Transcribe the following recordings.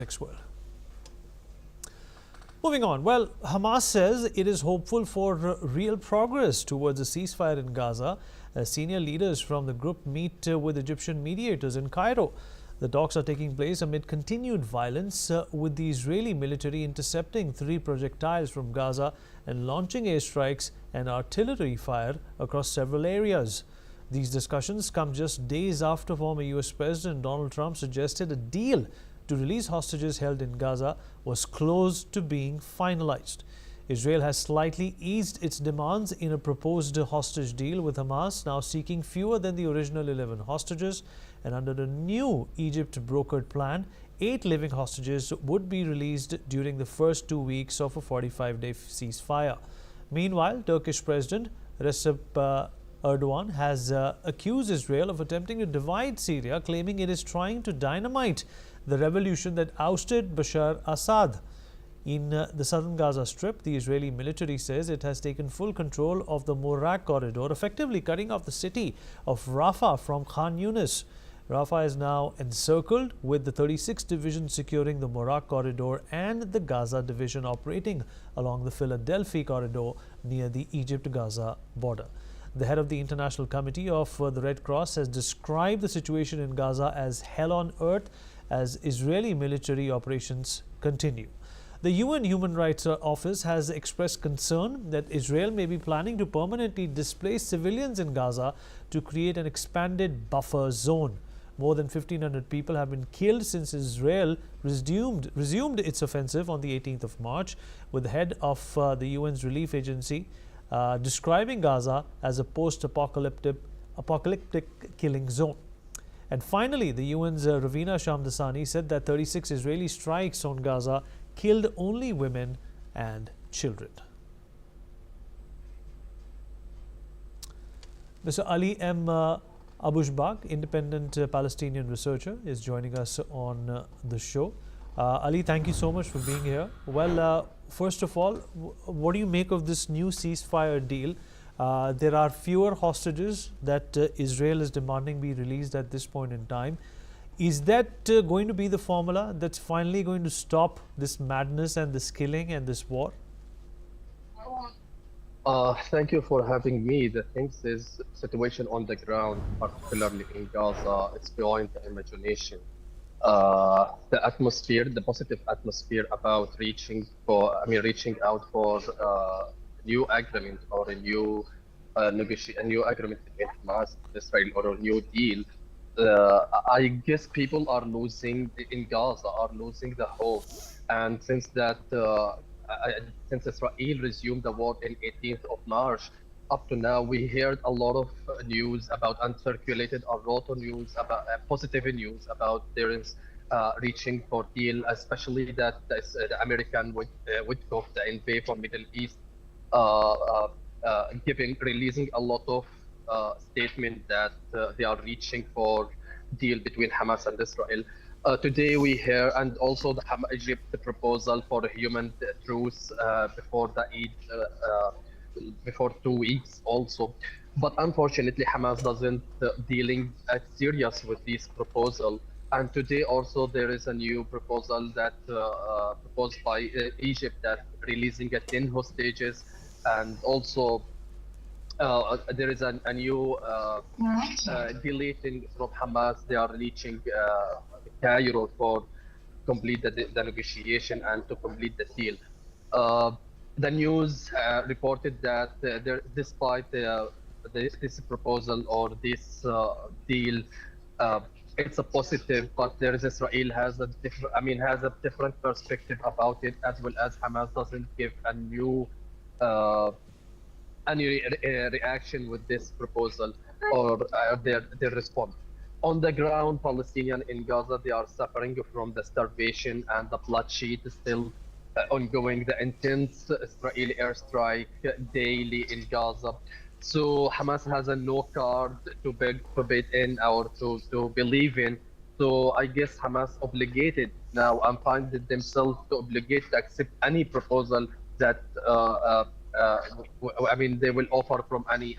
NewsXworld. Moving on, well, Hamas says it is hopeful for real progress towards a ceasefire in Gaza as senior leaders from the group meet with Egyptian mediators in Cairo. The talks are taking place amid continued violence, with the Israeli military intercepting 3 projectiles from Gaza and launching airstrikes and artillery fire across several areas. These discussions come just days after former U.S. President Donald Trump suggested a deal to release hostages held in Gaza was close to being finalized. Israel has slightly eased its demands in a proposed hostage deal, with Hamas now seeking fewer than the original 11 hostages. And under the new Egypt-brokered plan, 8 living hostages would be released during the first 2 weeks of a 45-day ceasefire. Meanwhile, Turkish President Recep Erdogan has accused Israel of attempting to divide Syria, claiming it is trying to dynamite the revolution that ousted Bashar Assad. In the southern Gaza Strip, the Israeli military says it has taken full control of the Morag Corridor, effectively cutting off the city of Rafah from Khan Yunis. Rafah is now encircled, with the 36th Division securing the Morag Corridor and the Gaza Division operating along the Philadelphia Corridor near the Egypt-Gaza border. The head of the International Committee of the Red Cross has described the situation in Gaza as hell on earth as Israeli military operations continue. The UN Human Rights Office has expressed concern that Israel may be planning to permanently displace civilians in Gaza to create an expanded buffer zone. More than 1,500 people have been killed since Israel resumed its offensive on the 18th of March, with the head of the UN's relief agency describing Gaza as a post-apocalyptic killing zone. And finally, the UN's Ravina Shamdasani said that 36 Israeli strikes on Gaza killed only women and children. Mr. Ali M. Abushbak, independent Palestinian researcher, is joining us on the show. Ali, thank you so much for being here. Well, first of all, what do you make of this new ceasefire deal? There are fewer hostages that Israel is demanding be released at this point in time. Is that going to be the formula that's finally going to stop this madness and this killing and this war? Thank you for having me. The thing is, situation on the ground, particularly in Gaza, it's beyond the imagination. The atmosphere, the positive atmosphere about reaching out for new agreement or a new agreement between Hamas and Israel, or a new deal. I guess people are losing in Gaza, are losing the hope. And since Israel resumed the war in 18th of March, up to now, we heard a lot of news about uncirculated or roto news, about positive news about there is reaching for deal, especially that the American would go the envoy for Middle East, releasing a lot of statement that they are reaching for deal between Hamas and Israel. Today we hear, and also the Egypt proposal for a human truce before the Eid, before 2 weeks also. But unfortunately, Hamas doesn't dealing serious with this proposal. And today also there is a new proposal that proposed by Egypt, that releasing 10 hostages, and also there is a new deleting from Hamas. They are reaching Cairo for complete the negotiation and to complete the deal. The news reported that despite this proposal or this deal, it's a positive, but there is Israel has a different perspective about it, as well as Hamas doesn't give a new any reaction with this proposal or their response. On the ground, Palestinians in Gaza, they are suffering from the starvation, and the bloodshed is still ongoing. The intense Israeli airstrike daily in Gaza. So Hamas has a no card to bid in or to believe in. So I guess Hamas obligated now and find themselves to obligate to accept any proposal that they will offer from any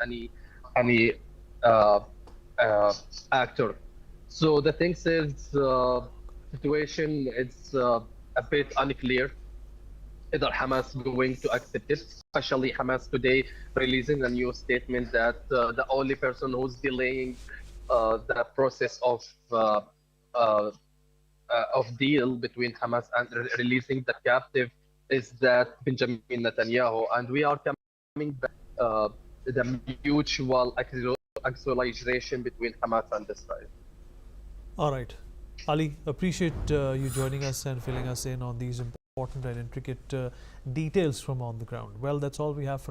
actor. So the thing is, situation is a bit unclear. Either Hamas going to accept it, especially Hamas today releasing a new statement that the only person who's delaying the process uh, of deal between Hamas and releasing the captive is that Benjamin Netanyahu, and we are coming back the mutual acceleration between Hamas and Israel. All right. Ali, appreciate you joining us and filling us in on these important and intricate details from on the ground. Well, that's all we have for now.